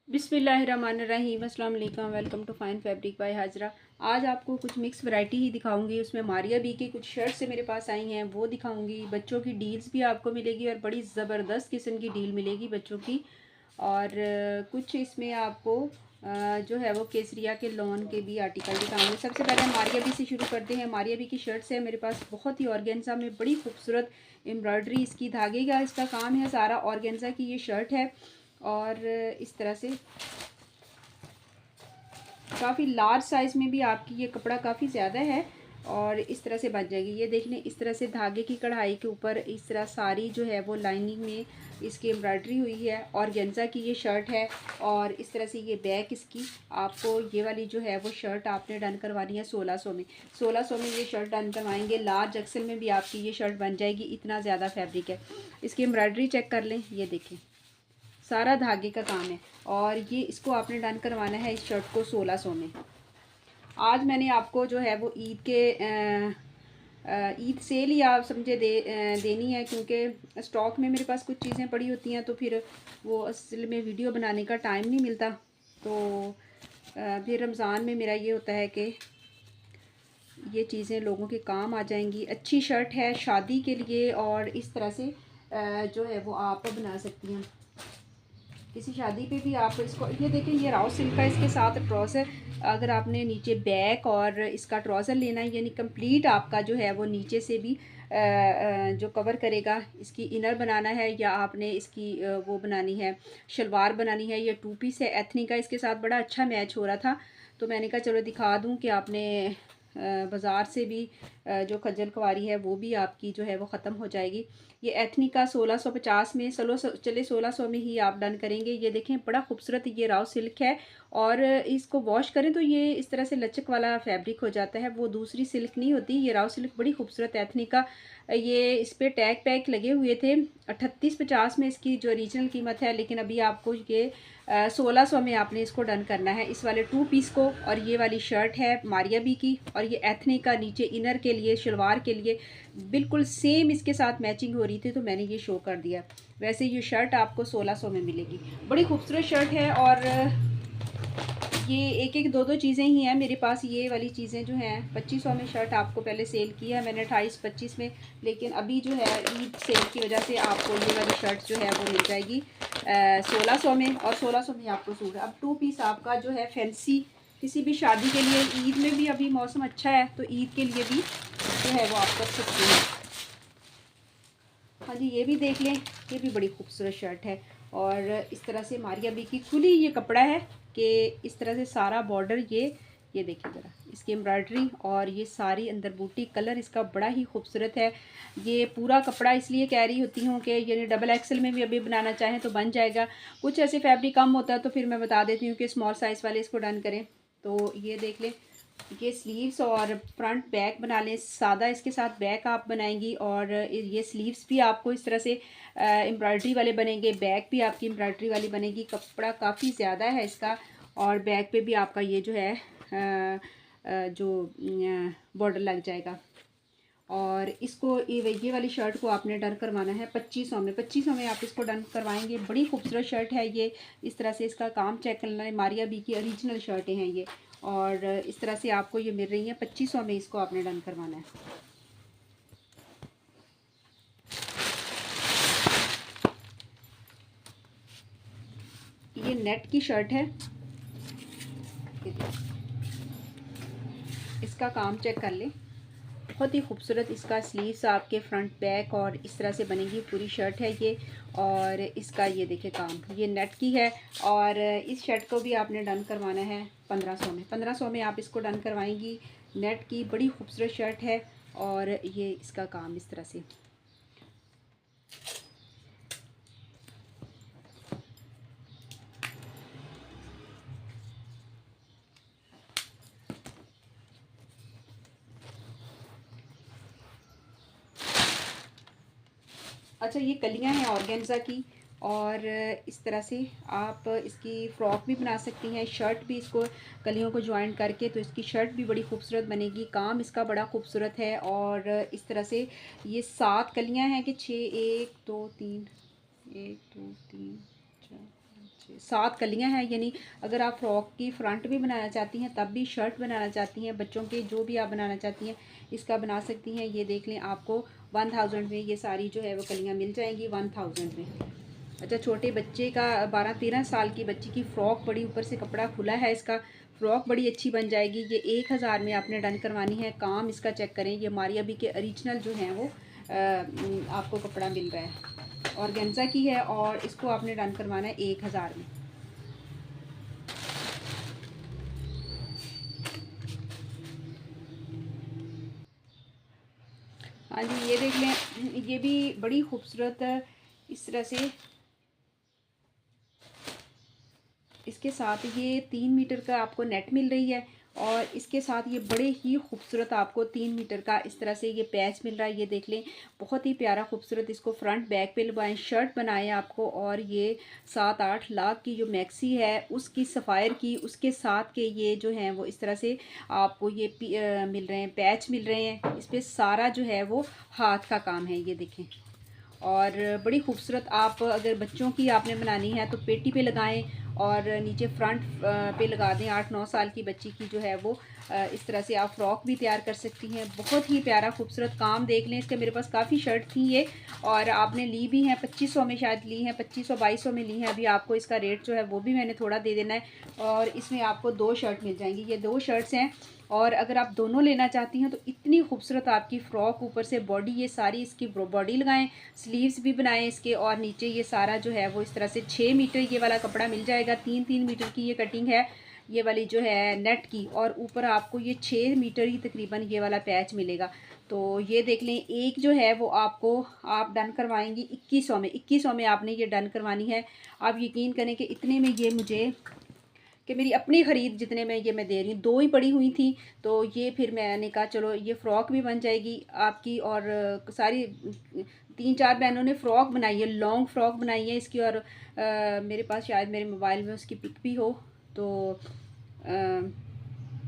बिस्मिल्लाहिर्रहमानिर्रहीम अस्सलाम वालेकुम। Welcome to fine fabric by Hajra. आज आपको कुछ मिक्स वैरायटी ही दिखाऊंगी। उसमें मारिया बी की कुछ शर्ट्स से मेरे पास आई हैं, वो दिखाऊंगी। बच्चों की डील्स भी आपको मिलेगी और बड़ी ज़बरदस्त किस्म की डील मिलेगी बच्चों की। और कुछ इसमें आपको जो है वो केसरिया के लॉन के भी आर्टिकल दिखाऊंगे। सबसे पहले मारिया बी से शुरू करते हैं। मारिया बी की शर्ट्स है मेरे पास, बहुत ही ऑर्गेन्जा में बड़ी खूबसूरत एम्ब्रॉयडरी इसकी, धागे का इसका काम है सारा। ऑर्गेन्जा की ये शर्ट है और इस तरह से काफ़ी लार्ज साइज़ में भी आपकी ये कपड़ा काफ़ी ज़्यादा है और इस तरह से बन जाएगी। ये देख लें, इस तरह से धागे की कढ़ाई के ऊपर इस तरह सारी जो है वो लाइनिंग में इसकी एम्ब्रॉयडरी हुई है। ऑर्गेन्जा की ये शर्ट है और इस तरह से ये बैक इसकी। आपको ये वाली जो है वो शर्ट आपने डन करवानी है 1600 में। 1600 में ये शर्ट डन करवाएंगे। लार्ज एक्सल में भी आपकी ये शर्ट बन जाएगी, इतना ज़्यादा फैब्रिक है। इसकी एम्ब्रॉयडरी चेक कर लें, ये देखें सारा धागे का काम है और ये इसको आपने डन करवाना है इस शर्ट को 1600 में। आज मैंने आपको जो है वो ईद के ईद सेल ही आप समझे देनी है, क्योंकि स्टॉक में मेरे पास कुछ चीज़ें पड़ी होती हैं तो फिर वो असल में वीडियो बनाने का टाइम नहीं मिलता। तो फिर रमज़ान में मेरा ये होता है कि ये चीज़ें लोगों के काम आ जाएंगी। अच्छी शर्ट है शादी के लिए और इस तरह से जो है वो आप बना सकती हैं किसी शादी पे भी आप इसको। ये देखें, ये राउ सिल्क का इसके साथ ट्राउज़र। अगर आपने नीचे बैक और इसका ट्राउज़र लेना है, यानी कंप्लीट आपका जो है वो नीचे से भी जो कवर करेगा, इसकी इनर बनाना है या आपने इसकी वो बनानी है शलवार बनानी है। ये टू पीस है एथनिक का, इसके साथ बड़ा अच्छा मैच हो रहा था तो मैंने कहा चलो दिखा दूँ कि आपने बाज़ार से भी जो खज्जल ख्वारी है वो भी आपकी जो है वो ख़त्म हो जाएगी। ये एथनिक का 1650 में, चले 1600 में ही आप डन करेंगे। ये देखें बड़ा खूबसूरत ये राव सिल्क है और इसको वॉश करें तो ये इस तरह से लचक वाला फैब्रिक हो जाता है, वो दूसरी सिल्क नहीं होती। ये राव सिल्क बड़ी खूबसूरत एथनिक का। ये इस पर टैग पैक लगे हुए थे 3850 में इसकी जो ओरिजिनल कीमत है, लेकिन अभी आपको ये 1600 में आपने इसको डन करना है इस वाले टू पीस को। और ये वाली शर्ट है मारिया बी की और ये एथनिक का नीचे इनर के लिए शलवार के लिए बिल्कुल सेम इसके साथ मैचिंग हो रही थी तो मैंने ये शो कर दिया। वैसे ये शर्ट आपको 1600 में मिलेगी। बड़ी खूबसूरत शर्ट है और ये एक एक दो दो चीज़ें ही हैं मेरे पास। ये वाली चीज़ें जो हैं 2500 में शर्ट आपको पहले सेल की है मैंने 28-25 में, लेकिन अभी जो है ईद सेल की वजह से आपको ये वाली शर्ट जो है वो मिल जाएगी 1600 में और 1600 में आपको सूट है। अब टू पीस आपका जो है फैंसी किसी भी शादी के लिए, ईद में भी अभी मौसम अच्छा है तो ईद के लिए भी जो है वो आप कर सकते हैं। हाँ जी, ये भी देख लें, ये भी बड़ी खूबसूरत शर्ट है और इस तरह से मारिया बी की खुली ये कपड़ा है कि इस तरह से सारा बॉर्डर ये देखिए ज़रा इसकी एम्ब्रॉयडरी और ये सारी अंदर बूटी, कलर इसका बड़ा ही खूबसूरत है। ये पूरा कपड़ा इसलिए कह रही होती हूँ कि यानी डबल एक्सल में भी अभी बनाना चाहें तो बन जाएगा। कुछ ऐसे फैब्रिक कम होता है तो फिर मैं बता देती हूँ कि स्मॉल साइज़ वाले इसको डन करें। तो ये देख लें, ये स्लीव्स और फ्रंट बैक बना लें सादा, इसके साथ बैक आप बनाएंगी और ये स्लीव्स भी आपको इस तरह से एम्ब्रॉयडरी वाले बनेंगे, बैक भी आपकी एम्ब्रॉयडरी वाली बनेगी। कपड़ा काफ़ी ज़्यादा है इसका और बैक पे भी आपका ये जो है जो बॉर्डर लग जाएगा। और इसको ये वाली शर्ट को आपने डन करवाना है 2500 में। 2500 में आप इसको डन करवाएंगे। बड़ी खूबसूरत शर्ट है ये, इस तरह से इसका काम चेक करना है। मारिया बी की ओरिजिनल शर्टें हैं ये और इस तरह से आपको ये मिल रही हैं 2500 में। इसको आपने डन करवाना है। ये नेट की शर्ट है, इसका काम चेक कर लें, बहुत ही खूबसूरत इसका स्लीव्स आपके फ्रंट बैक और इस तरह से बनेगी पूरी शर्ट है ये। और इसका ये देखे काम, ये नेट की है और इस शर्ट को भी आपने डन करवाना है 1500 में। 1500 में आप इसको डन करवाएंगी। नेट की बड़ी खूबसूरत शर्ट है और ये इसका काम इस तरह से। अच्छा, ये कलियां हैं ऑर्गेन्जा की और इस तरह से आप इसकी फ़्रॉक भी बना सकती हैं, शर्ट भी इसको कलियों को ज्वाइन करके तो इसकी शर्ट भी बड़ी खूबसूरत बनेगी। काम इसका बड़ा खूबसूरत है और इस तरह से ये 7 कलियां हैं कि 6, 1 2 3, 1 2 3 4 7 कलियां हैं, यानी अगर आप फ्रॉक की फ्रंट भी बनाना चाहती हैं, तब भी शर्ट बनाना चाहती हैं, बच्चों के जो भी आप बनाना चाहती हैं इसका बना सकती हैं। ये देख लें, आपको 1000 में ये सारी जो है वो कलियां मिल जाएंगी, 1000 में। अच्छा, छोटे बच्चे का 12-13 साल की बच्ची की फ़्रॉक बड़ी ऊपर से कपड़ा खुला है इसका, फ़्रॉक बड़ी अच्छी बन जाएगी। ये 1000 में आपने डन करवानी है। काम इसका चेक करें, ये मारिया बी के ओरिजिनल जो हैं वो आपको कपड़ा मिल रहा है, ऑर्गेन्जा की है, और इसको आपने डन करवाना है 1000 में। हाँ जी, ये देख लें, ये भी बड़ी खूबसूरत इस तरह से इसके साथ ये 3 मीटर का आपको नेट मिल रही है, और इसके साथ ये बड़े ही खूबसूरत आपको 3 मीटर का इस तरह से ये पैच मिल रहा है। ये देख लें, बहुत ही प्यारा खूबसूरत। इसको फ्रंट बैक पे लगवाएं, शर्ट बनाएं आपको, और ये 7-8 लाख की जो मैक्सी है उसकी सफ़ायर की, उसके साथ के ये जो हैं वो इस तरह से आपको ये मिल रहे हैं, पैच मिल रहे हैं। इस पर सारा जो है वो हाथ का काम है, ये देखें, और बड़ी खूबसूरत। आप अगर बच्चों की आपने बनानी है तो पेटी पे लगाएं, और नीचे फ्रंट पे लगा दें। 8-9 साल की बच्ची की जो है वो इस तरह से आप फ्रॉक भी तैयार कर सकती हैं। बहुत ही प्यारा खूबसूरत काम देख लें। इसके मेरे पास काफ़ी शर्ट थी ये, और आपने ली भी हैं 2500 में, शायद ली हैं 2500-2200 में ली हैं। अभी आपको इसका रेट जो है वो भी मैंने थोड़ा दे देना है, और इसमें आपको 2 शर्ट मिल जाएंगी। ये 2 शर्ट्स हैं, और अगर आप दोनों लेना चाहती हैं तो इतनी खूबसूरत आपकी फ़्रॉक, ऊपर से बॉडी, ये सारी इसकी बॉडी लगाएं, स्लीव्स भी बनाएं इसके, और नीचे ये सारा जो है वो इस तरह से 6 मीटर ये वाला कपड़ा मिल जाएगा। 3-3 मीटर की ये कटिंग है ये वाली जो है नेट की, और ऊपर आपको ये 6 मीटर ही तकरीबन ये वाला पैच मिलेगा। तो ये देख लें, एक जो है वो आपको आप डन करवाएंगी 2100 में। 2100 में आपने ये डन करवानी है। आप यकीन करें कि इतने में ये मुझे, कि मेरी अपनी ख़रीद जितने में ये मैं दे रही हूँ, 2 ही पड़ी हुई थी, तो ये फिर मैंने कहा चलो ये फ़्रॉक भी बन जाएगी आपकी। और सारी 3-4 बहनों ने फ़्रॉक बनाई है, लॉन्ग फ़्रॉक बनाई है इसकी, और मेरे पास शायद मेरे मोबाइल में उसकी पिक भी हो, तो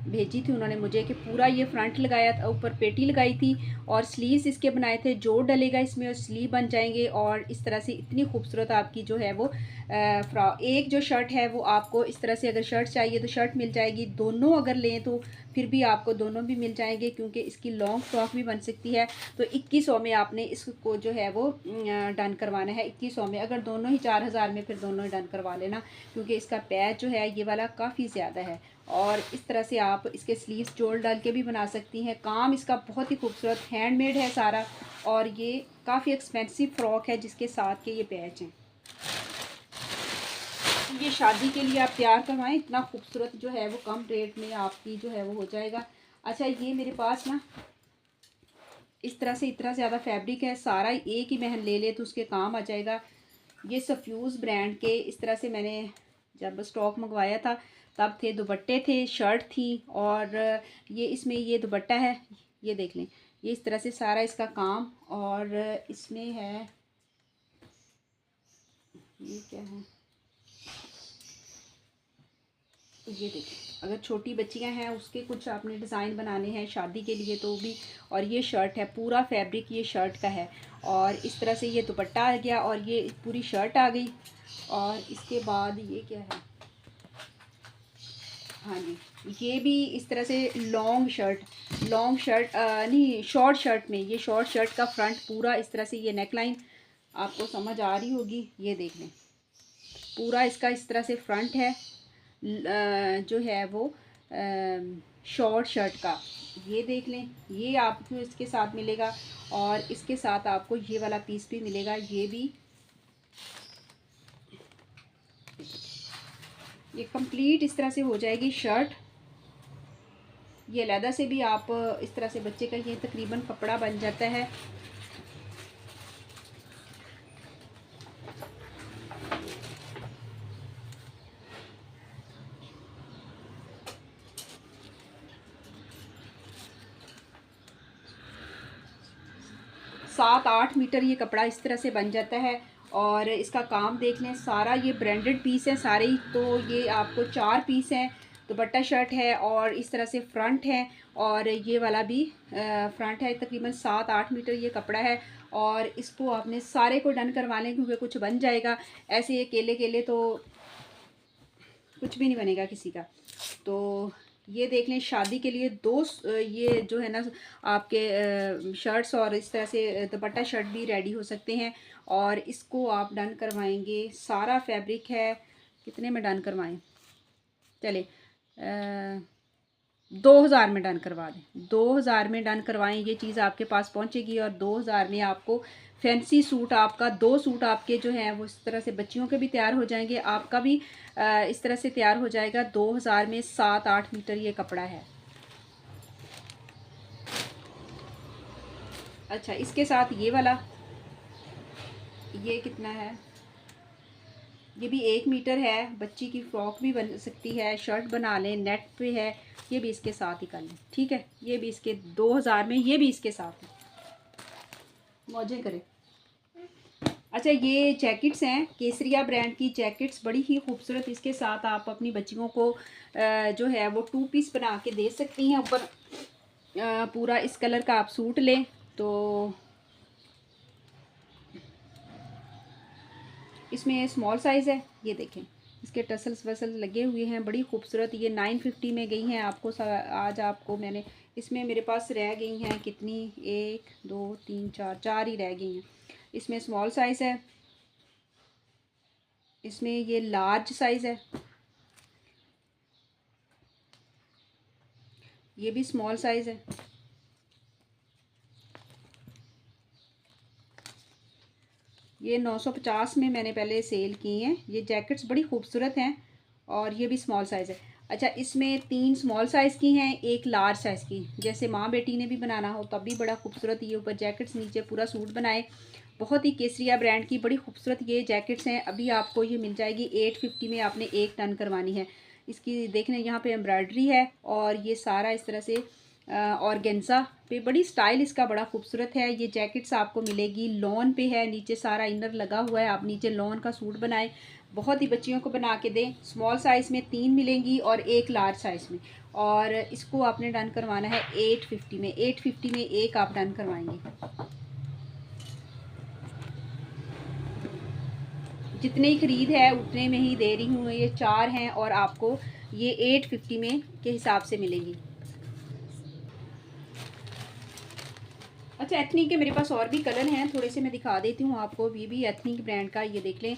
भेजी थी उन्होंने मुझे, कि पूरा ये फ्रंट लगाया था, ऊपर पेटी लगाई थी, और स्लीव्स इसके बनाए थे। जो डलेगा इसमें और स्लीव बन जाएंगे, और इस तरह से इतनी खूबसूरत आपकी जो है वो एक जो शर्ट है वो आपको इस तरह से, अगर शर्ट चाहिए तो शर्ट मिल जाएगी। दोनों अगर लें तो फिर भी आपको दोनों भी मिल जाएंगे, क्योंकि इसकी लॉन्ग फ्रॉक भी बन सकती है। तो 2100 में आपने इसको जो है वो डन करवाना है। 2100 में, अगर दोनों ही 4000 में, फिर दोनों ही डन करवा लेना, क्योंकि इसका पैच जो है ये वाला काफ़ी ज़्यादा है। और इस तरह से आप इसके स्लीव्स जोड़ डाल के भी बना सकती हैं। काम इसका बहुत ही खूबसूरत हैंडमेड है सारा, और ये काफ़ी एक्सपेंसिव फ़्रॉक है जिसके साथ के ये पैच हैं। ये शादी के लिए आप तैयार करवाएं, इतना खूबसूरत जो है वो कम रेट में आपकी जो है वो हो जाएगा। अच्छा, ये मेरे पास ना इस तरह से इतना ज़्यादा फैब्रिक है, सारा एक ही बहन ले ले तो उसके काम आ जाएगा। ये सफ्यूज़ ब्रांड के इस तरह से मैंने जब स्टॉक मंगवाया था तब थे, दुपट्टे थे, शर्ट थी, और ये इसमें ये दुपट्टा है, ये देख लें, ये इस तरह से सारा इसका काम। और इसमें है, ये क्या है, ये देखिए, अगर छोटी बच्चियां हैं उसके कुछ आपने डिज़ाइन बनाने हैं शादी के लिए तो भी। और ये शर्ट है, पूरा फैब्रिक ये शर्ट का है, और इस तरह से ये दुपट्टा आ गया, और ये पूरी शर्ट आ गई। और इसके बाद ये क्या है, हाँ जी, ये भी इस तरह से लॉन्ग शर्ट, नहीं, शॉर्ट शर्ट में, ये शॉर्ट शर्ट का फ्रंट पूरा इस तरह से, ये नेकलाइन आपको समझ आ रही होगी, ये देख लें, पूरा इसका इस तरह से फ्रंट है जो है वो शॉर्ट शर्ट का। ये देख लें, ये आपको इसके साथ मिलेगा, और इसके साथ आपको ये वाला पीस भी मिलेगा। ये भी, ये कंप्लीट इस तरह से हो जाएगी शर्ट। ये अलहदा से भी आप इस तरह से, बच्चे का ये तकरीबन कपड़ा बन जाता है। 7-8 मीटर ये कपड़ा इस तरह से बन जाता है। और इसका काम देख लें, सारा ये ब्रांडेड पीस है सारे ही। तो ये आपको 4 पीस हैं, दुपट्टा शर्ट है, और इस तरह से फ्रंट है, और ये वाला भी फ्रंट है। तकरीबन 7-8 मीटर ये कपड़ा है, और इसको आपने सारे को डन करवा लें, क्योंकि कुछ बन जाएगा। ऐसे ये केले केले तो कुछ भी नहीं बनेगा किसी का। तो ये देख लें, शादी के लिए दो ये जो है ना आपके शर्ट्स और इस तरह से दुपट्टा शर्ट भी रेडी हो सकते हैं। और इसको आप डन करवाएंगे, सारा फैब्रिक है, कितने में डन करवाएं, चले 2000 में डन करवा दें, 2000 में डन करवाएं। ये चीज़ आपके पास पहुंचेगी और 2000 में आपको फैंसी सूट, आपका 2 सूट आपके जो हैं वो इस तरह से बच्चियों के भी तैयार हो जाएंगे, आपका भी इस तरह से तैयार हो जाएगा। 2000 में 7-8 मीटर ये कपड़ा है। अच्छा, इसके साथ ये वाला, ये कितना है, ये भी 1 मीटर है, बच्ची की फ्रॉक भी बन सकती है, शर्ट बना लें, नेट पे है, ये भी इसके साथ ही कर लें। ठीक है, ये भी इसके 2000 में, ये भी इसके साथ है, मौजें करें। अच्छा, ये जैकेट्स हैं, केसरिया ब्रांड की जैकेट्स, बड़ी ही खूबसूरत। इसके साथ आप अपनी बच्चियों को जो है वो 2 पीस बना के दे सकती हैं। ऊपर पूरा इस कलर का आप सूट लें तो इसमें स्मॉल साइज़ है। ये देखें, इसके टसल्स वसल्स लगे हुए हैं, बड़ी खूबसूरत। ये 950 में गई हैं आपको। आज आपको मैंने इसमें, मेरे पास रह गई हैं कितनी, 1 2 3 4 ही रह गई हैं। इसमें स्मॉल साइज़ है, इसमें ये लार्ज साइज़ है, ये भी स्मॉल साइज़ है, ये 950 में मैंने पहले सेल की हैं। ये जैकेट्स बड़ी खूबसूरत हैं और ये भी स्मॉल साइज़ है। अच्छा, इसमें 3 स्मॉल साइज़ की हैं, एक लार्ज साइज़ की, जैसे माँ बेटी ने भी बनाना हो तब भी बड़ा खूबसूरत। ये ऊपर जैकेट्स, नीचे पूरा सूट बनाए, बहुत ही केसरिया ब्रांड की बड़ी खूबसूरत ये जैकेट्स हैं। अभी आपको ये मिल जाएगी 850 में, आपने एक टन करवानी है। इसकी देखने यहाँ पे एम्ब्रॉयडरी है और ये सारा इस तरह से ऑर्गेन्जा पे, बड़ी स्टाइल इसका बड़ा खूबसूरत है। ये जैकेट्स आपको मिलेगी लॉन पे है, नीचे सारा इनर लगा हुआ है, आप नीचे लॉन का सूट बनाए, बहुत ही बच्चियों को बना के दें। स्मॉल साइज़ में 3 मिलेंगी और एक लार्ज साइज़ में। और इसको आपने डन करवाना है 850 में, 850 में एक आप डन करवाएंगे। जितनी खरीद है उतने में ही दे रही हूँ, ये 4 हैं और आपको ये 850 में के हिसाब से मिलेंगी। अच्छा, एथनिक के मेरे पास और भी कलर हैं, थोड़े से मैं दिखा देती हूँ आपको। ये भी एथनिक ब्रांड का, ये देख लें।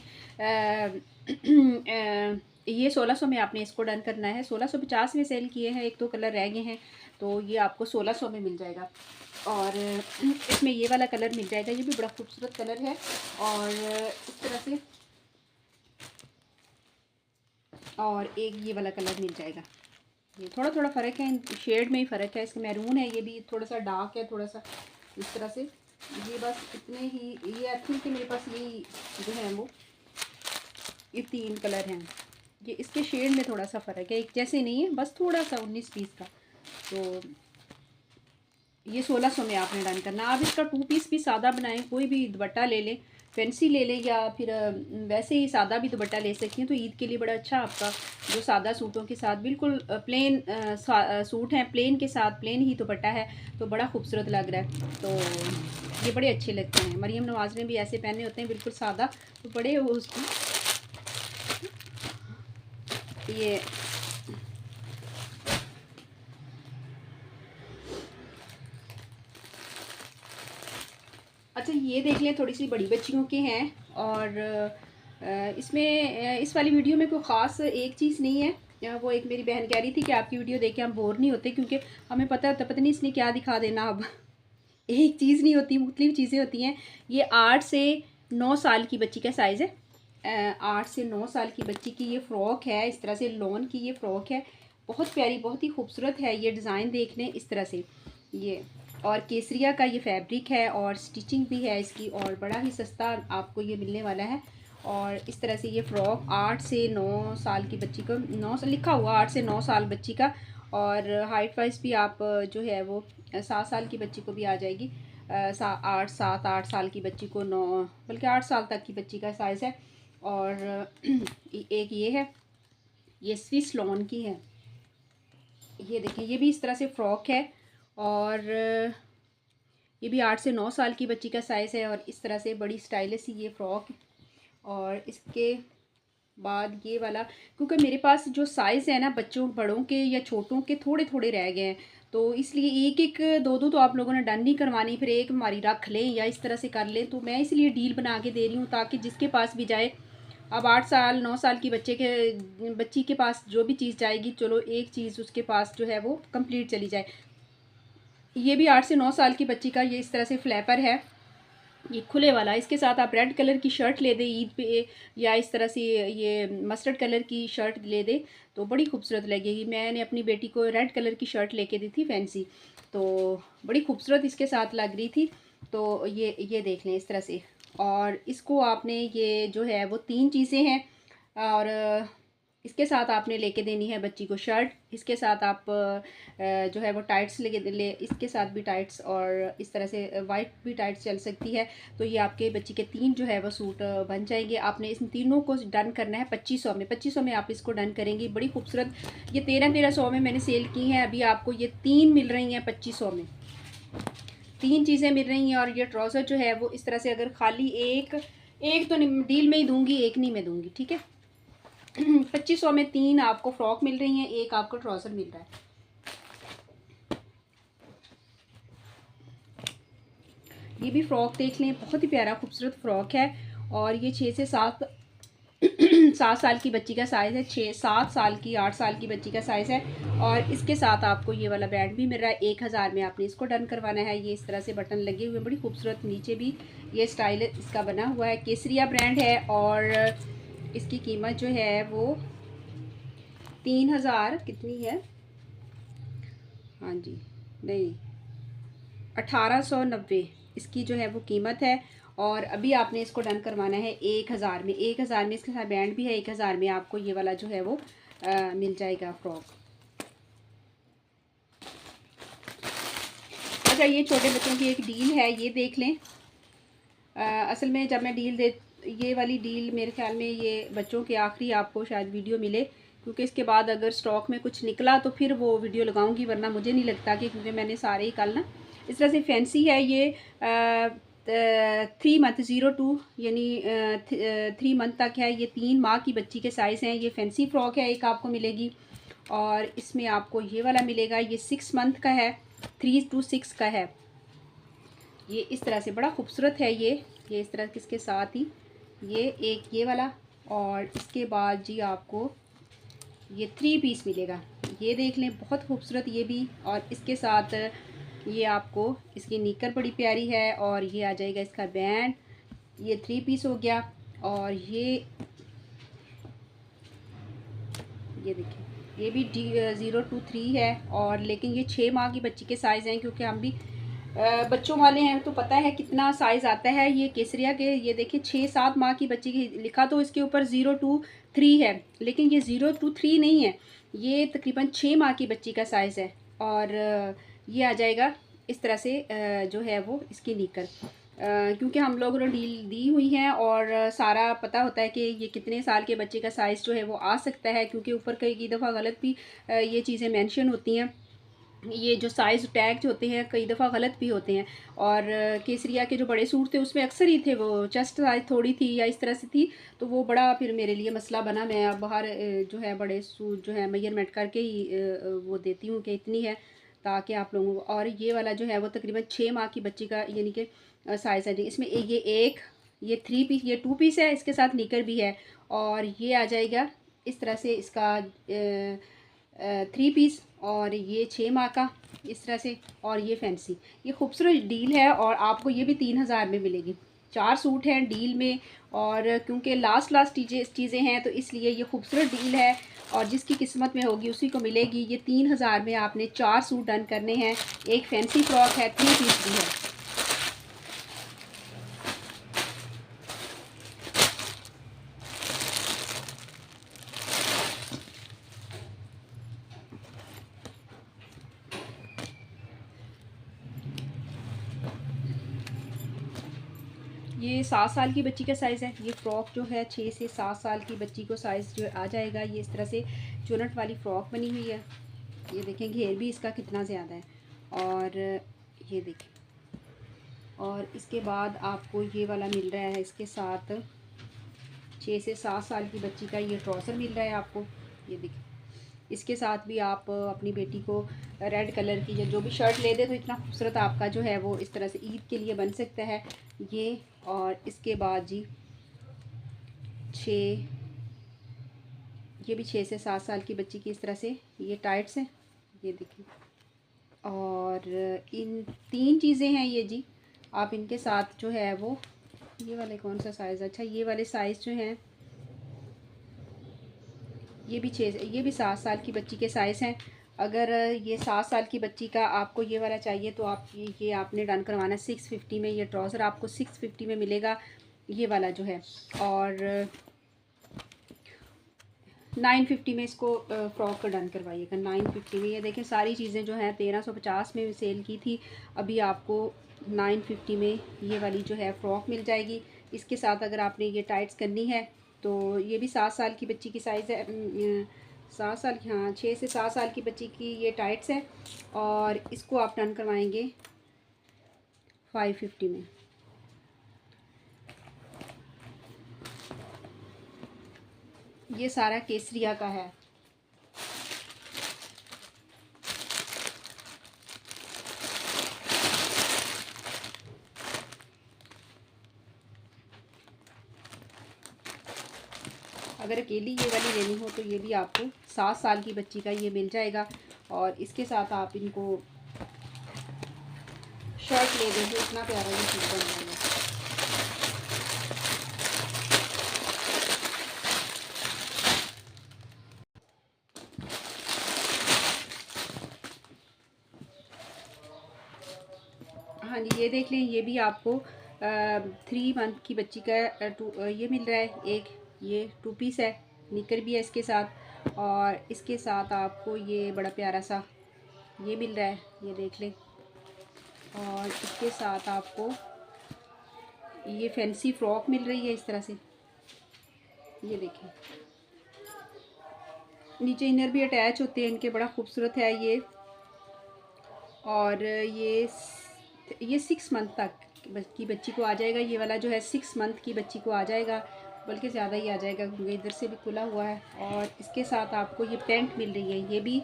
ये 1600 में आपने इसको डन करना है। 1650 में सेल किए हैं, 1-2 कलर रह गए हैं, तो ये आपको 1600 में मिल जाएगा। और इसमें ये वाला कलर मिल जाएगा, ये भी बड़ा खूबसूरत कलर है। और इस तरह से, और एक ये वाला कलर मिल जाएगा। ये थोड़ा थोड़ा फ़र्क है, इन शेड में ही फ़र्क है। इसका मैरून है, ये भी थोड़ा सा डार्क है, थोड़ा सा इस तरह से। ये बस इतने ही, ये आई थिंक कि मेरे पास यही जो है वो ये 3 कलर हैं। ये इसके शेड में थोड़ा सा फ़र्क है, एक जैसे नहीं है, बस थोड़ा सा 19-20 का। तो ये 1600 में आपने डन करना। आप इसका 2 पीस भी सादा बनाएं, कोई भी दुपट्टा ले लें, फैंसी ले लें, या फिर वैसे ही सादा भी दुपट्टा ले सकती हैं। तो ईद के लिए बड़ा अच्छा आपका जो सादा सूटों के साथ बिल्कुल प्लेन सूट हैं, प्लेन के साथ प्लेन ही दुपट्टा है, तो बड़ा खूबसूरत लग रहा है। तो ये बड़े अच्छे लगते हैं। मरीम नवाज़ ने भी ऐसे पहने होते हैं, बिल्कुल सादा, तो बड़े वो उसकी ये। अच्छा, ये देख लें, थोड़ी सी बड़ी बच्चियों के हैं। और इसमें इस वाली वीडियो में कोई ख़ास एक चीज़ नहीं है। वो एक मेरी बहन कह रही थी कि आपकी वीडियो देख के हम बोर नहीं होते, क्योंकि हमें पता होता, पता नहीं इसने क्या दिखा देना अब। एक चीज़ नहीं होती, मुख्तलिफ चीज़ें होती हैं। ये 8 से 9 साल की बच्ची का साइज़ है। 8 से 9 साल की बच्ची की ये फ़्रॉक है, इस तरह से लॉन की ये फ़्रॉक है, बहुत प्यारी, बहुत ही खूबसूरत है। ये डिज़ाइन देख लें इस तरह से, ये और केसरिया का ये फैब्रिक है और स्टिचिंग भी है इसकी, और बड़ा ही सस्ता आपको ये मिलने वाला है। और इस तरह से ये फ़्रॉक 8 से 9 साल की बच्ची को, 9 साल लिखा हुआ, 8 से 9 साल बच्ची का। और हाइट वाइज भी आप जो है वो 7 साल की बच्ची को भी आ जाएगी। 7-8 साल की बच्ची को, 9 बल्कि 8 साल तक की बच्ची का साइज़ है। और एक ये है, ये स्विस लॉन की है। ये देखिए, ये भी इस तरह से फ़्रॉक है और ये भी 8 से 9 साल की बच्ची का साइज़ है। और इस तरह से बड़ी स्टाइलिश ये फ़्रॉक, और इसके बाद ये वाला, क्योंकि मेरे पास जो साइज़ है ना बच्चों बड़ों के या छोटों के थोड़े थोड़े रह गए हैं, तो इसलिए एक एक दो दो तो आप लोगों ने डन नहीं करवानी, फिर एक हमारी रख लें या इस तरह से कर लें। तो मैं इसलिए डील बना के दे रही हूँ ताकि जिसके पास भी जाए, अब 8 साल 9 साल की बच्ची के पास जो भी चीज़ जाएगी, चलो एक चीज़ उसके पास जो है वो कंप्लीट चली जाए। ये भी 8 से 9 साल की बच्ची का ये इस तरह से फ्लैपर है, ये खुले वाला। इसके साथ आप रेड कलर की शर्ट ले दें ईद पे, या इस तरह से ये मस्टर्ड कलर की शर्ट ले दें तो बड़ी खूबसूरत लगेगी। मैंने अपनी बेटी को रेड कलर की शर्ट लेके दी थी फैंसी, तो बड़ी खूबसूरत इसके साथ लग रही थी। तो ये देख लें इस तरह से। और इसको आपने, ये जो है वो 3 चीज़ें हैं। और इसके साथ आपने लेके देनी है बच्ची को शर्ट, इसके साथ आप जो है वो टाइट्स ले, इसके साथ भी टाइट्स, और इस तरह से वाइट भी टाइट्स चल सकती है। तो ये आपके बच्ची के 3 जो है वो सूट बन जाएंगे। आपने इन तीनों को डन करना है 2500 में। 2500 में आप इसको डन करेंगी, बड़ी खूबसूरत। ये 1300 में मैंने सेल की हैं, अभी आपको ये 3 मिल रही हैं 2500 में। 3 चीज़ें मिल रही हैं। और ये ट्राउज़र जो है वो इस तरह से, अगर खाली एक एक तो डील में ही दूंगी, एक नहीं मैं दूंगी, ठीक है। 2500 में 3 आपको फ्रॉक मिल रही हैं, एक आपको ट्राउज़र मिल रहा है। ये भी फ़्रॉक देख लें, बहुत ही प्यारा खूबसूरत फ़्रॉक है। और ये 6 से 7 7 साल की बच्ची का साइज़ है, 6 7 साल की 8 साल की बच्ची का साइज़ है। और इसके साथ आपको ये वाला बैंड भी मिल रहा है 1000 में। आपने इसको डन करवाना है। ये इस तरह से बटन लगे हुए, बड़ी खूबसूरत। नीचे भी ये स्टाइल इसका बना हुआ है, केसरिया ब्रांड है। और इसकी कीमत जो है वो 3000 कितनी है, हाँ जी, नहीं, 1890 इसकी जो है वो कीमत है। और अभी आपने इसको डन करवाना है 1000 में। 1000 में इसके साथ बैंड भी है, 1000 में आपको ये वाला जो है वो मिल जाएगा फ्रॉक। अच्छा, ये छोटे बच्चों की एक डील है, ये देख लें। असल में जब मैं ये वाली डील मेरे ख्याल में ये बच्चों के आखिरी आपको शायद वीडियो मिले, क्योंकि इसके बाद अगर स्टॉक में कुछ निकला तो फिर वो वीडियो लगाऊंगी, वरना मुझे नहीं लगता कि, क्योंकि मैंने सारे ही कल ना इस तरह से फैंसी है। ये 3 मंथ 02 यानी 3 मंथ तक है। ये 3 माह की बच्ची के साइज़ हैं। ये फैंसी फ्रॉक है, एक आपको मिलेगी। और इसमें आपको ये वाला मिलेगा, ये 6 मंथ का है, 3 to 6 का है। ये इस तरह से बड़ा खूबसूरत है। ये इस तरह किसके साथ ही ये एक ये वाला। और इसके बाद जी आपको ये 3 पीस मिलेगा, ये देख लें, बहुत खूबसूरत ये भी। और इसके साथ ये आपको इसकी निकर बड़ी प्यारी है। और ये आ जाएगा इसका बैंड, ये 3 पीस हो गया। और ये देखिए, ये भी 0 to 3 है। और लेकिन ये 6 माह की बच्ची के साइज़ हैं, क्योंकि हम भी बच्चों वाले हैं तो पता है कितना साइज़ आता है। ये केसरिया के, ये देखिए 6 7 माह की बच्ची की लिखा तो इसके ऊपर 0 to 3 है, लेकिन ये 0 to 3 नहीं है, ये तकरीबन 6 माह की बच्ची का साइज़ है। और ये आ जाएगा इस तरह से जो है वो इसकी निकर। क्योंकि हम लोगों ने डील दी हुई हैं और सारा पता होता है कि ये कितने साल के बच्चे का साइज़ जो है वो आ सकता है, क्योंकि ऊपर कई दफ़ा गलत भी ये चीज़ें मेंशन होती हैं। ये जो साइज़ टैग जो होते हैं कई दफ़ा गलत भी होते हैं। और केसरिया के जो बड़े सूट थे उसमें अक्सर ही थे वो चेस्ट साइज़ थोड़ी थी या इस तरह से थी, तो वो बड़ा फिर मेरे लिए मसला बना। मैं अब बाहर जो है बड़े सूट जो है मेजरमेंट करके ही वो देती हूँ कि इतनी है, ताकि आप लोगों को। और ये वाला जो है वो तकरीबन 6 माह की बच्ची का यानी कि साइज़ है जी। इसमें ये 3 पीस, ये 2 पीस है, इसके साथ निकर भी है। और ये आ जाएगा इस तरह से इसका 3 पीस। और ये 6 माह का इस तरह से। और ये फैंसी, ये खूबसूरत डील है। और आपको ये भी 3000 में मिलेगी। 4 सूट हैं डील में। और क्योंकि लास्ट चीज़ें हैं तो इसलिए ये खूबसूरत डील है, और जिसकी किस्मत में होगी उसी को मिलेगी। ये 3000 में आपने 4 सूट डन करने हैं, एक फैंसी फ्रॉक है, 3 पीस भी है। ये 7 साल की बच्ची का साइज़ है। ये फ़्रॉक जो है 6 से 7 साल की बच्ची को साइज़ जो आ जाएगा। ये इस तरह से चुनट वाली फ़्रॉक बनी हुई है। ये देखें घेर भी इसका कितना ज़्यादा है। और ये देखें, और इसके बाद आपको ये वाला मिल रहा है इसके साथ, 6 से 7 साल की बच्ची का ये ट्राउज़र मिल रहा है आपको। ये देखिए, इसके साथ भी आप अपनी बेटी को रेड कलर की या जो भी शर्ट ले दे तो इतना खूबसूरत आपका जो है वो इस तरह से ईद के लिए बन सकता है ये। और इसके बाद जी 6 ये भी 6 से 7 साल की बच्ची की इस तरह से ये टाइट्स हैं, ये देखिए। और इन 3 चीज़ें हैं ये जी। आप इनके साथ जो है वो ये वाले कौन सा साइज़, अच्छा ये वाले साइज़ जो हैं ये भी 7 साल की बच्ची के साइज़ हैं। अगर ये 7 साल की बच्ची का आपको ये वाला चाहिए तो आप ये आपने डन करवाना है 650 में। ये ट्राउज़र आपको 650 में मिलेगा ये वाला जो है। और 950 में इसको फ्रॉक का डन करवाइएगा 950 में। ये देखें सारी चीज़ें जो हैं 1350 में सेल की थी, अभी आपको 950 में ये वाली जो है फ़्रॉक मिल जाएगी। इसके साथ अगर आपने ये टाइट्स करनी है तो ये भी 7 साल की बच्ची की साइज़ है, 7 साल की, हाँ 6 से 7 साल की बच्ची की ये टाइट्स है। और इसको आप डन करवाएंगे 550 में। ये सारा केसरिया का है। अगर अकेली ये वाली लेनी हो तो ये भी आपको 7 साल की बच्ची का ये मिल जाएगा। और इसके साथ आप इनको शर्ट ले देंगे, इतना प्यारा ये चीज़ बन जाएगा। हाँ जी, ये देख लें, ये भी आपको 3 मंथ की बच्ची का ये मिल रहा है। एक ये 2 पीस है, निकर भी है इसके साथ। और इसके साथ आपको ये बड़ा प्यारा सा ये मिल रहा है, ये देख लें। और इसके साथ आपको ये फैंसी फ्रॉक मिल रही है इस तरह से, ये देखें। नीचे इनर भी अटैच होते हैं इनके, बड़ा खूबसूरत है ये। और ये 6 मंथ तक की बच्ची को आ जाएगा। ये वाला जो है 6 मंथ की बच्ची को आ जाएगा, बल्कि ज़्यादा ही आ जाएगा क्योंकि इधर से भी खुला हुआ है। और इसके साथ आपको ये पैंट मिल रही है, ये भी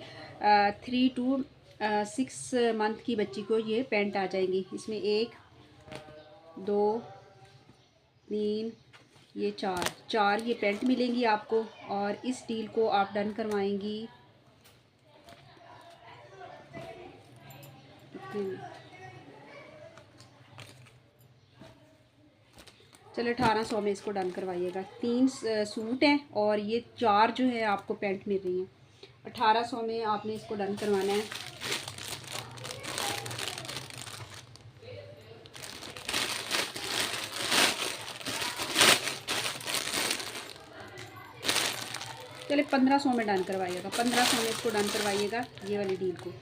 3 to 6 मंथ की बच्ची को ये पैंट आ जाएंगी। इसमें 1 2 3 ये 4 ये पैंट मिलेंगी आपको। और इस डील को आप डन करवाएंगी चलो 1800 में इसको डन करवाइएगा। 3 सूट हैं और ये 4 जो है आपको पैंट मिल रही हैं। 1800 में आपने इसको डन करवाना है। चले 1500 में डन करवाइएगा, 1500 में इसको डन करवाइएगा ये वाली डील को।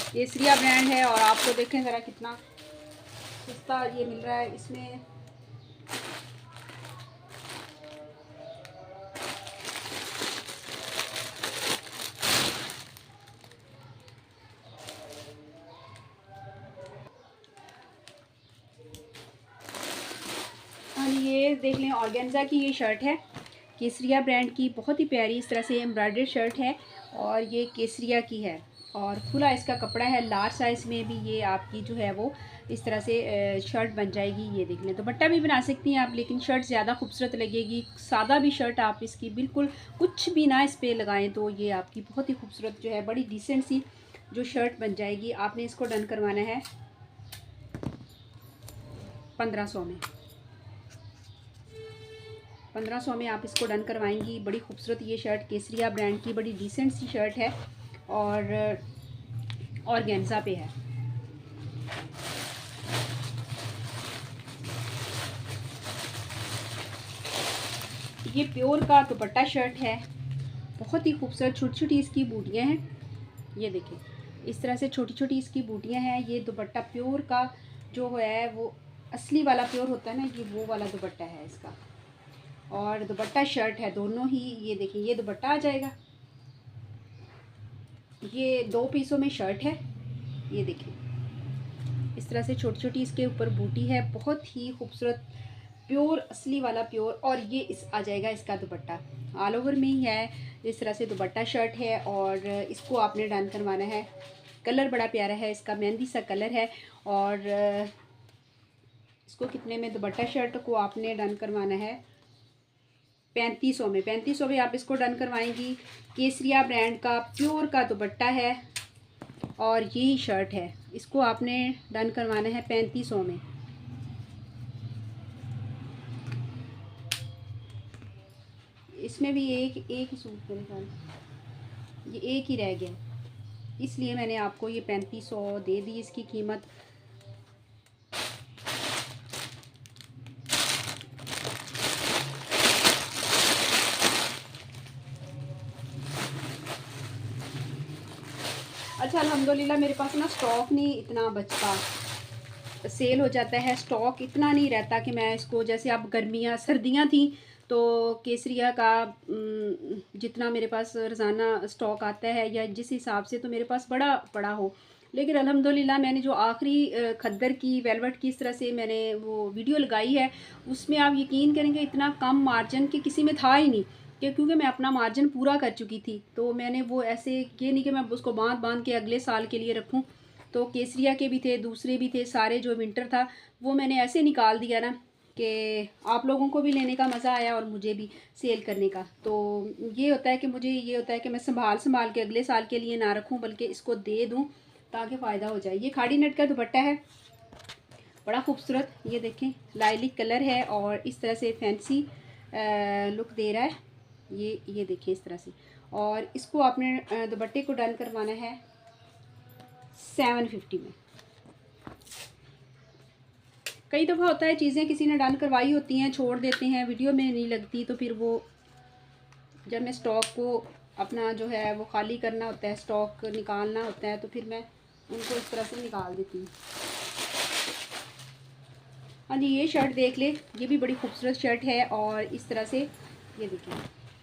केसरिया ब्रांड है और आपको देखें ज़रा कितना सस्ता ये मिल रहा है इसमें। हाँ ये देख लें, ऑर्गेन्जा की ये शर्ट है, केसरिया ब्रांड की, बहुत ही प्यारी इस तरह से एम्ब्रॉयडर्ड शर्ट है। और ये केसरिया की है और खुला इसका कपड़ा है। लार्ज साइज़ में भी ये आपकी जो है वो इस तरह से शर्ट बन जाएगी। ये देख लें, दुपट्टा भी बना सकती हैं आप, लेकिन शर्ट ज़्यादा खूबसूरत लगेगी। सादा भी शर्ट आप इसकी बिल्कुल कुछ भी ना इस पर लगाएं तो ये आपकी बहुत ही खूबसूरत जो है बड़ी डिसेंट सी जो शर्ट बन जाएगी। आपने इसको डन करवाना है 1500 में। 1500 में आप इसको डन करवाएंगी। बड़ी खूबसूरत ये शर्ट केसरिया ब्रांड की बड़ी डिसेंट सी शर्ट है और ऑर्गेन्जा पे है। ये प्योर का दुपट्टा शर्ट है, बहुत ही खूबसूरत। छोटी छोटी इसकी बूटियाँ हैं, ये देखिए इस तरह से छोटी छोटी इसकी बूटियाँ हैं। ये दुपट्टा प्योर का जो है वो असली वाला प्योर होता है ना, ये वो वाला दुपट्टा है इसका। और दुपट्टा शर्ट है दोनों ही। ये देखिए ये दुपट्टा आ जाएगा, ये 2 पीसों में शर्ट है। ये देखिए इस इस तरह से छोटी छोटी इसके ऊपर बूटी है, बहुत ही खूबसूरत प्योर असली वाला प्योर। और ये इस आ जाएगा इसका दुपट्टा, ऑल ओवर में ही है इस तरह से दुपट्टा शर्ट है। और इसको आपने डन करवाना है। कलर बड़ा प्यारा है इसका, मेहंदी सा कलर है। और इसको कितने में, दुपट्टा शर्ट को आपने डन करवाना है 3500 में। 3500 में आप इसको डन करवाएंगी। केसरिया ब्रांड का प्योर का दुपट्टा है और यही शर्ट है। इसको आपने डन करवाना है 3500 में। इसमें भी एक ही सूट मेरे ख्याल, ये एक ही रह गया, इसलिए मैंने आपको ये 3500 दे दी इसकी कीमत। अच्छा अल्हम्दुलिल्लाह मेरे पास ना स्टॉक नहीं इतना बचता, सेल हो जाता है, स्टॉक इतना नहीं रहता कि मैं इसको, जैसे अब गर्मियाँ सर्दियाँ थी तो केसरिया का जितना मेरे पास रोज़ाना स्टॉक आता है या जिस हिसाब से तो मेरे पास बड़ा पड़ा हो। लेकिन अल्हम्दुलिल्लाह मैंने जो आखिरी खद्दर की वेलवेट की इस तरह से मैंने वो वीडियो लगाई है, उसमें आप यकीन करेंगे इतना कम मार्जिन कि किसी में था ही नहीं, क्योंकि मैं अपना मार्जिन पूरा कर चुकी थी। तो मैंने वो ऐसे ये नहीं कि मैं उसको बांध बांध के अगले साल के लिए रखूँ। तो केसरिया के भी थे, दूसरे भी थे, सारे जो विंटर था वो मैंने ऐसे निकाल दिया ना कि आप लोगों को भी लेने का मज़ा आया और मुझे भी सेल करने का। तो ये होता है कि मुझे ये होता है कि मैं संभाल के अगले साल के लिए ना रखूं, बल्कि इसको दे दूं ताकि फ़ायदा हो जाए। ये खाड़ी नेट का दुपट्टा है, बड़ा खूबसूरत, ये देखें लाइलिक कलर है और इस तरह से फैंसी लुक दे रहा है। ये देखिए इस तरह से। और इसको आपने दुपट्टे को डन करवाना है 750 में। कई दफ़ा होता है चीज़ें किसी ने डन करवाई होती हैं, छोड़ देते हैं, वीडियो में नहीं लगती, तो फिर वो जब मैं स्टॉक को अपना जो है वो खाली करना होता है, स्टॉक निकालना होता है, तो फिर मैं उनको इस तरह से निकाल देती हूँ। हाँ जी, ये शर्ट देख ले, ये भी बड़ी खूबसूरत शर्ट है। और इस तरह से ये देखिए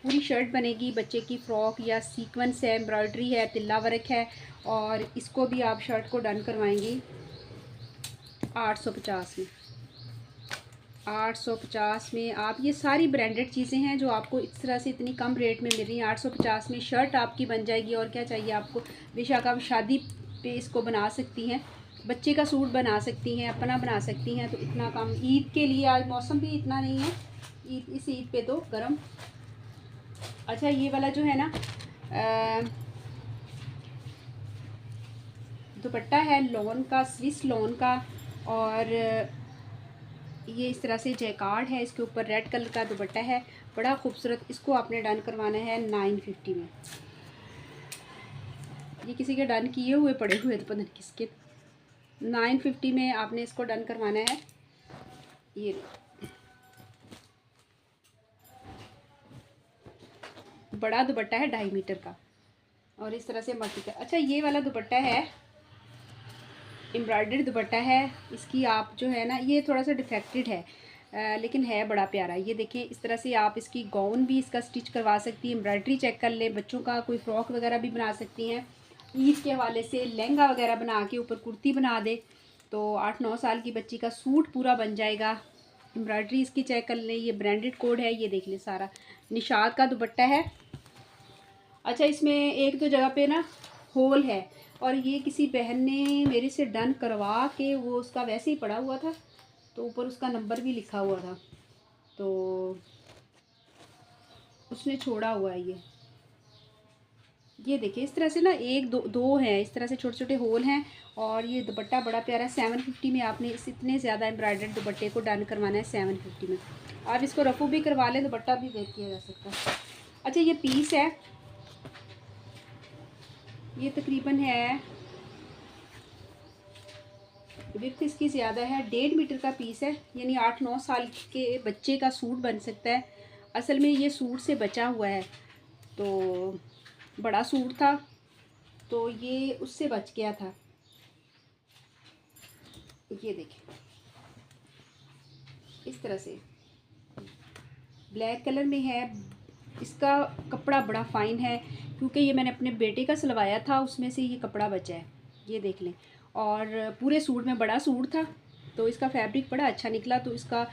पूरी शर्ट बनेगी, बच्चे की फ़्रॉक या सीक्वेंस है, एम्ब्रॉयडरी है, तिल्ला वर्क है। और इसको भी आप शर्ट को डन करवाएंगी 850 में। 850 में आप, ये सारी ब्रांडेड चीज़ें हैं जो आपको इस तरह से इतनी कम रेट में मिल रही हैं। 850 में शर्ट आपकी बन जाएगी। और क्या चाहिए आपको, बेशक आप शादी पे इसको बना सकती हैं, बच्चे का सूट बना सकती हैं, अपना बना सकती हैं। तो इतना कम, ईद के लिए आज मौसम भी इतना नहीं है, इस ईद पे तो गर्म। अच्छा ये वाला जो है ना दुपट्टा है लॉन का, स्विस लॉन का। और ये इस तरह से जैकार्ड है, इसके ऊपर रेड कलर का दुपट्टा है, बड़ा खूबसूरत। इसको आपने डन करवाना है 950 में। ये किसी के डन किए हुए पड़े हुए तो पता नहीं किसके। 950 में आपने इसको डन करवाना है। ये बड़ा दुपट्टा है 2.5 मीटर का और इस तरह से मल्टी का। अच्छा ये वाला दुपट्टा है, एम्ब्रॉयडर्ड दुपट्टा है। इसकी आप जो है ना, ये थोड़ा सा डिफेक्टेड है लेकिन है बड़ा प्यारा। ये देखें इस तरह से आप इसकी गाउन भी इसका स्टिच करवा सकती हैं, एम्ब्रॉयडरी चेक कर लें, बच्चों का कोई फ्रॉक वगैरह भी बना सकती हैं। ईद के हवाले से लहंगा वगैरह बना के ऊपर कुर्ती बना दे तो 8-9 साल की बच्ची का सूट पूरा बन जाएगा। एम्ब्रॉयडरी इसकी चेक कर लें, ये ब्रांडेड कोड है, ये देख लें सारा। निशात का दुपट्टा है। अच्छा इसमें एक दो जगह पे ना होल है और ये किसी बहन ने मेरे से डन करवा के, वो उसका वैसे ही पड़ा हुआ था तो ऊपर उसका नंबर भी लिखा हुआ था, तो उसने छोड़ा हुआ है। ये देखिए इस तरह से ना एक दो हैं, इस तरह से छोटे छोटे होल हैं। और ये दुपट्टा बड़ा प्यारा है। 750 में आपने इस इतने ज़्यादा एम्ब्रॉयडर्ड दुपट्टे को डन करवाना है 750 में। आप इसको रफू भी करवा लें, दुपट्टा भी वेयर किया जा सकता है। अच्छा ये पीस है, ये तकरीबन है, विड्थ इसकी ज़्यादा है, 1.5 मीटर का पीस है, यानी 8-9 साल के बच्चे का सूट बन सकता है। असल में ये सूट से बचा हुआ है, तो बड़ा सूट था तो ये उससे बच गया था। ये देखिए इस तरह से ब्लैक कलर में है। इसका कपड़ा बड़ा फ़ाइन है क्योंकि ये मैंने अपने बेटे का सिलवाया था, उसमें से ये कपड़ा बचा है, ये देख लें। और पूरे सूट में बड़ा सूट था तो इसका फैब्रिक बड़ा अच्छा निकला। तो इसका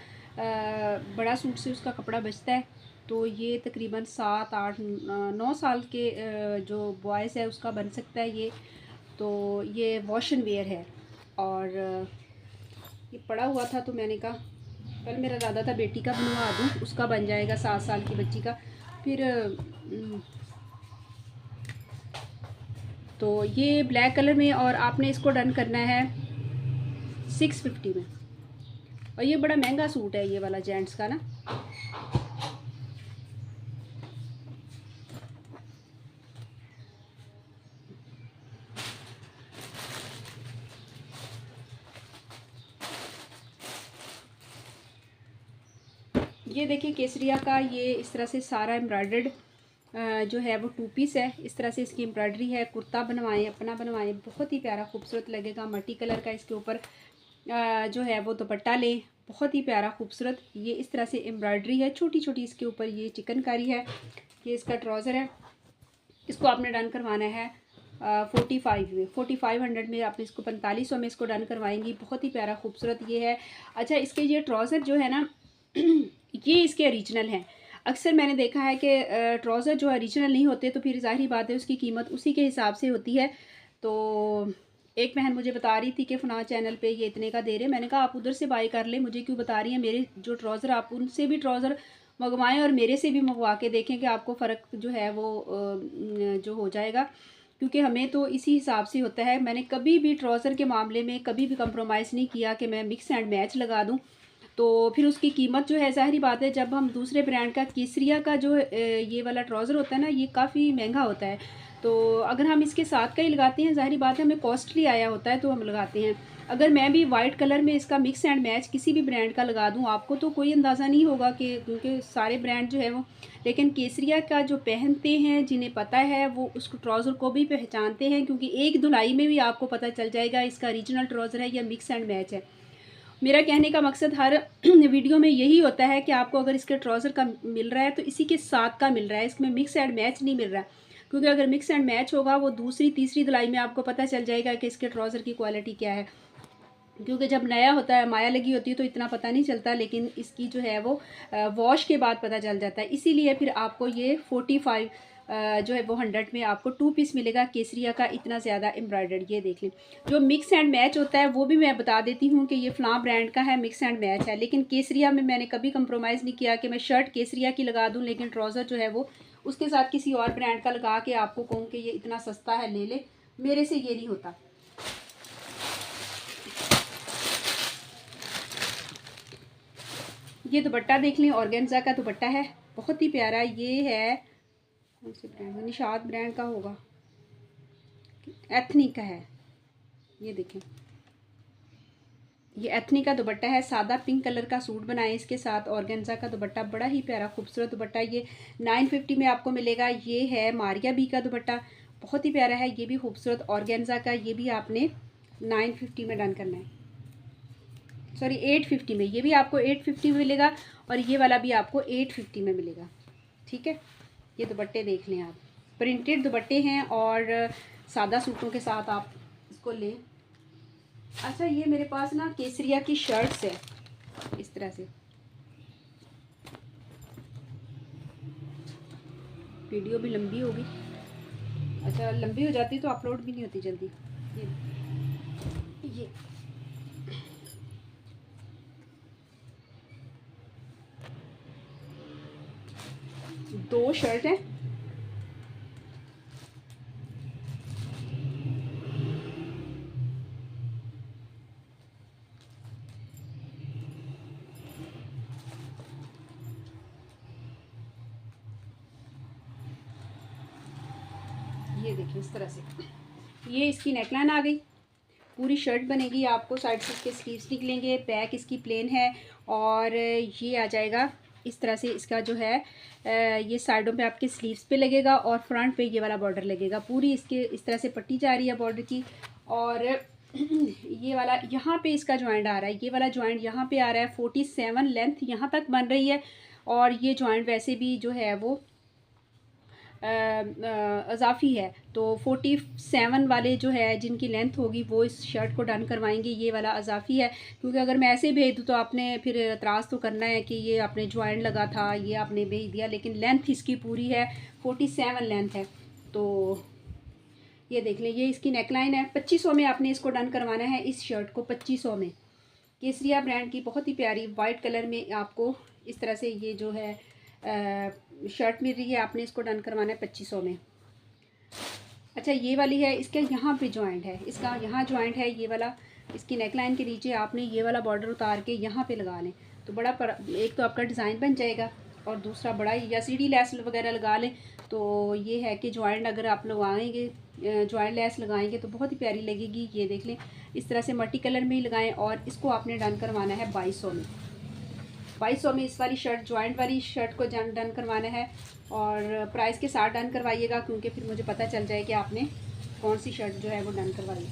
बड़ा सूट से उसका कपड़ा बचता है। तो ये तकरीबन 7 8 9 साल के जो बॉयज़ है उसका बन सकता है ये। तो ये वॉश एंड वेयर है। और ये पड़ा हुआ था तो मैंने कहा पहले मेरा इरादा था बेटी का बनवा दूँ, उसका बन जाएगा 7 साल की बच्ची का। फिर तो ये ब्लैक कलर में और आपने इसको डन करना है 650 में। और ये बड़ा महंगा सूट है ये वाला जेंट्स का ना। ये देखिए केसरिया का ये इस तरह से सारा एम्ब्रॉयडर्ड जो है वो 2 पीस है। इस तरह से इसकी एम्ब्रॉयडरी है। कुर्ता बनवाएं, अपना बनवाएं, बहुत ही प्यारा खूबसूरत लगेगा। मल्टी कलर का इसके ऊपर जो है वो दुपट्टा लें, बहुत ही प्यारा खूबसूरत। ये इस तरह से एम्ब्रॉयडरी है छोटी छोटी इसके ऊपर। ये चिकनकारी है। ये इसका ट्राउज़र है। इसको आपने डन करवाना है 45 में, 4500 में। आपने इसको 4500 में इसको डन करवाएंगी। बहुत ही प्यारा खूबसूरत ये है। अच्छा, इसके ये ट्राउज़र जो है ना ये इसके ओरिजिनल हैं। अक्सर मैंने देखा है कि ट्राउज़र जो ओरिजिनल नहीं होते तो फिर ज़ाहिर बात है उसकी कीमत उसी के हिसाब से होती है। तो एक बहन मुझे बता रही थी कि फ़लाँ चैनल पे ये इतने का दे रहे। मैंने कहा आप उधर से बाई कर लें, मुझे क्यों बता रही हैं। मेरे जो ट्राउज़र आप उनसे भी ट्राउज़र मंगवाएं और मेरे से भी मंगवा के देखें कि आपको फ़र्क जो है वो जो हो जाएगा, क्योंकि हमें तो इसी हिसाब से होता है। मैंने कभी भी ट्राउज़र के मामले में कभी भी कंप्रोमाइज़ नहीं किया कि मैं मिक्स एंड मैच लगा दूँ। तो फिर उसकी कीमत जो है ज़ाहिर बात है, जब हम दूसरे ब्रांड का केसरिया का जो ये वाला ट्राउज़र होता है ना, ये काफ़ी महंगा होता है। तो अगर हम इसके साथ का ही लगाते हैं, ज़ाहिर बात है हमें कॉस्टली आया होता है तो हम लगाते हैं। अगर मैं भी वाइट कलर में इसका मिक्स एंड मैच किसी भी ब्रांड का लगा दूं, आपको तो कोई अंदाज़ा नहीं होगा कि, क्योंकि सारे ब्रांड जो है वो, लेकिन केसरिया का जो पहनते हैं जिन्हें पता है वो उस ट्राउज़र को भी पहचानते हैं, क्योंकि एक धुलाई में भी आपको पता चल जाएगा इसका ओरिजिनल ट्राउज़र है या मिक्स एंड मैच है। मेरा कहने का मकसद हर वीडियो में यही होता है कि आपको अगर इसके ट्राउज़र का मिल रहा है तो इसी के साथ का मिल रहा है, इसमें मिक्स एंड मैच नहीं मिल रहा है। क्योंकि अगर मिक्स एंड मैच होगा वो दूसरी तीसरी धुलाई में आपको पता चल जाएगा कि इसके ट्राउज़र की क्वालिटी क्या है। क्योंकि जब नया होता है, माया लगी होती है तो इतना पता नहीं चलता, लेकिन इसकी जो है वो वॉश के बाद पता चल जाता है। इसीलिए फिर आपको ये 45 जो है वो 100 में आपको 2 पीस मिलेगा केसरिया का, इतना ज़्यादा एम्ब्रॉयडर्ड। ये देख लें। जो मिक्स एंड मैच होता है वो भी मैं बता देती हूँ कि ये फ़लाँ ब्रांड का है, मिक्स एंड मैच है। लेकिन केसरिया में मैंने कभी कंप्रोमाइज़ नहीं किया कि मैं शर्ट केसरिया की लगा दूँ लेकिन ट्राउज़र जो है वो उसके साथ किसी और ब्रांड का लगा के आपको कहूँ कि ये इतना सस्ता है ले ले। मेरे से ये नहीं होता। ये दुपट्टा देख लें, ऑर्गेन्जा का दुपट्टा है, बहुत ही प्यारा। ये है कौन से ब्रांड, निशाद ब्रांड का होगा, एथनिक का है। ये देखें, ये एथनिक का दुपट्टा है। सादा पिंक कलर का सूट बनाए इसके साथ, ऑर्गेन्जा का दुपट्टा, बड़ा ही प्यारा खूबसूरत दुपट्टा। ये 950 में आपको मिलेगा। ये है मारिया बी का दुपट्टा, बहुत ही प्यारा है, ये भी खूबसूरत ऑर्गेन्जा का। ये भी आपने 950 में डन करना है, सॉरी 850 में। ये भी आपको 850 में मिलेगा और ये वाला भी आपको 850 में मिलेगा। ठीक है, ये दुपट्टे देख लें आप, प्रिंटेड दुपट्टे हैं और सादा सूटों के साथ आप इसको लें। अच्छा, ये मेरे पास ना केसरिया की शर्ट्स है इस तरह से। वीडियो भी लंबी होगी, अच्छा लंबी हो जाती तो अपलोड भी नहीं होती जल्दी। ये 2 शर्ट हैं। ये देखिए इस तरह से, ये इसकी नेकलाइन आ गई, पूरी शर्ट बनेगी। आपको साइड से इसके स्लीव्स निकलेंगे, बैक इसकी प्लेन है और ये आ जाएगा इस तरह से। इसका जो है ये साइडों पे आपके स्लीव्स पे लगेगा और फ्रंट पे ये वाला बॉर्डर लगेगा। पूरी इसके इस तरह से पट्टी जा रही है बॉर्डर की। और ये वाला यहाँ पे इसका जॉइंट आ रहा है, ये वाला जॉइंट यहाँ पे आ रहा है। 47 लेंथ यहाँ तक बन रही है और ये जॉइंट वैसे भी जो है वो अजाफ़ी है, तो 47 वाले जो है जिनकी लेंथ होगी वो इस शर्ट को डन करवाएंगे। ये वाला अजाफ़ी है, क्योंकि अगर मैं ऐसे भेज दूँ तो आपने फिर एतराज़ तो करना है कि ये आपने जॉइंट लगा था, ये आपने भेज दिया, लेकिन लेंथ इसकी पूरी है, 47 लेंथ है। तो ये देख लें, ये इसकी नेकलाइन है। 2500 में आपने इसको डन करवाना है, इस शर्ट को 2500 में। केसरिया ब्रांड की बहुत ही प्यारी वाइट कलर में आपको इस तरह से ये जो है शर्ट मिल रही है। आपने इसको डन करवाना है 2500 में। अच्छा, ये वाली है, इसके यहाँ पे जॉइंट है, इसका यहाँ जॉइंट है ये वाला। इसकी नेकलाइन के नीचे आपने ये वाला बॉर्डर उतार के यहाँ पे लगा लें, तो बड़ा एक तो आपका डिज़ाइन बन जाएगा, और दूसरा बड़ा, या सीढ़ी लेस वगैरह लगा लें। तो ये है कि जॉइंट अगर आप लगाएंगे, जॉइंट लेस लगाएंगे तो बहुत ही प्यारी लगेगी। ये देख लें, इस तरह से मल्टी कलर में ही लगाएं, और इसको आपने डन करवाना है 2200 में। 2200 में इस वाली शर्ट, जॉइंट वाली शर्ट को डन करवाना है, और प्राइस के साथ डन करवाइएगा, क्योंकि फिर मुझे पता चल जाए कि आपने कौन सी शर्ट जो है वो डन करवाई।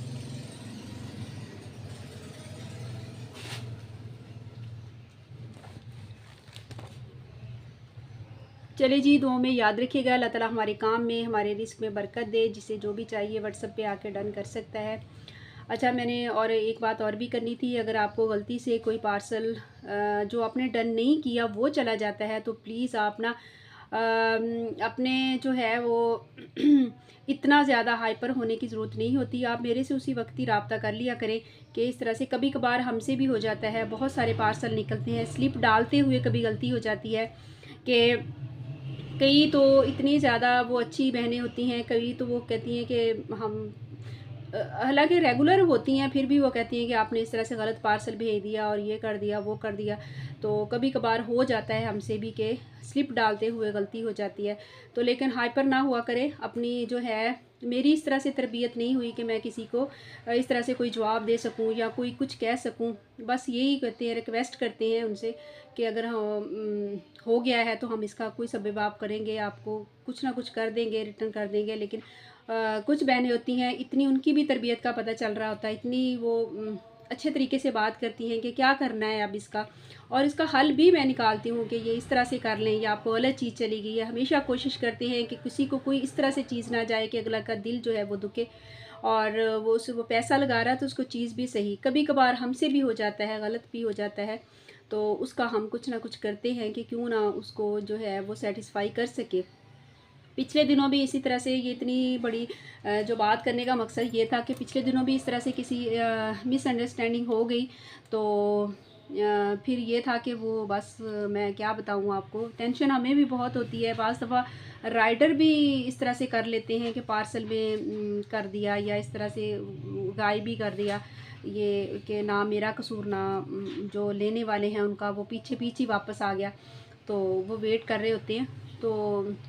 चले जी, दुआ में याद रखिएगा। अल्लाह ताला हमारे काम में, हमारे रिस्क में बरकत दे। जिसे जो भी चाहिए व्हाट्सएप पे आके डन कर सकता है। अच्छा, मैंने और एक बात और भी करनी थी। अगर आपको गलती से कोई पार्सल जो आपने डन नहीं किया वो चला जाता है, तो प्लीज़ आप ना अपने जो है वो इतना ज़्यादा हाइपर होने की ज़रूरत नहीं होती। आप मेरे से उसी वक्त ही रब्ता कर लिया करें कि इस तरह से कभी कभार हमसे भी हो जाता है। बहुत सारे पार्सल निकलते हैं, स्लिप डालते हुए कभी गलती हो जाती है कि कई तो इतनी ज़्यादा वो अच्छी बहनें होती हैं, कई तो वो कहती हैं कि हम हालांकि रेगुलर होती हैं, फिर भी वो कहती हैं कि आपने इस तरह से गलत पार्सल भेज दिया और ये कर दिया वो कर दिया। तो कभी कभार हो जाता है हमसे भी कि स्लिप डालते हुए गलती हो जाती है। तो लेकिन हाइपर ना हुआ करें। अपनी जो है, मेरी इस तरह से तरबियत नहीं हुई कि मैं किसी को इस तरह से कोई जवाब दे सकूं या कोई कुछ कह सकूं। बस यही कहते हैं, रिक्वेस्ट करते हैं उनसे कि अगर हो गया है तो हम इसका कोई सबब करेंगे, आपको कुछ ना कुछ कर देंगे, रिटर्न कर देंगे। लेकिन कुछ बहनें होती हैं, इतनी उनकी भी तरबियत का पता चल रहा होता है, इतनी वो अच्छे तरीके से बात करती हैं कि क्या करना है अब इसका, और इसका हल भी मैं निकालती हूँ कि ये इस तरह से कर लें या आपको गलत चीज़ चली गई है। हमेशा कोशिश करते हैं कि किसी को कोई इस तरह से चीज़ ना जाए कि अगला का दिल जो है वो दुखे, और वो पैसा लगा रहा है तो उसको चीज़ भी सही। कभी कभार हमसे भी हो जाता है, गलत भी हो जाता है, तो उसका हम कुछ ना कुछ करते हैं कि क्यों ना उसको जो है वो सेटिस्फाई कर सके। पिछले दिनों भी इसी तरह से, ये इतनी बड़ी जो बात करने का मकसद ये था कि पिछले दिनों भी इस तरह से किसी मिसअंडरस्टैंडिंग हो गई। तो फिर ये था कि वो बस मैं क्या बताऊँ आपको, टेंशन हमें भी बहुत होती है। बाज़ दफ़ा राइडर भी इस तरह से कर लेते हैं कि पार्सल में कर दिया, या इस तरह से गायब भी कर दिया, ये कि ना मेरा कसूर ना जो लेने वाले हैं उनका, वो पीछे पीछे वापस आ गया, तो वो वेट कर रहे होते हैं। तो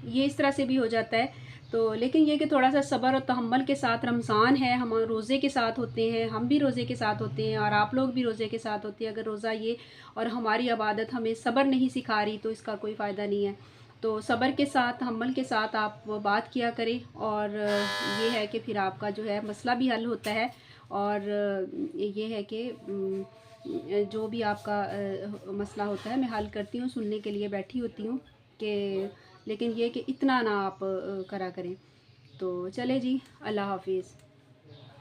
ये इस तरह से भी हो जाता है। तो लेकिन ये कि थोड़ा सा सब्र और तहम्मुल के साथ, रमज़ान है, हम रोज़े के साथ होते हैं, हम भी रोज़े के साथ होते हैं, और आप लोग भी रोज़े के साथ होते हैं। अगर रोज़ा ये और हमारी इबादत हमें सब्र नहीं सिखा रही तो इसका कोई फ़ायदा नहीं है। तो सब्र के साथ, तहम्मुल के साथ आप बात किया करें, और ये है कि फिर आपका जो है मसला भी हल होता है। और ये है कि जो भी आपका मसला होता है मैं हल करती हूँ, सुनने के लिए बैठी होती हूँ कि, लेकिन ये कि इतना ना आप करा करें। तो चले जी, अल्लाह हाफिज़।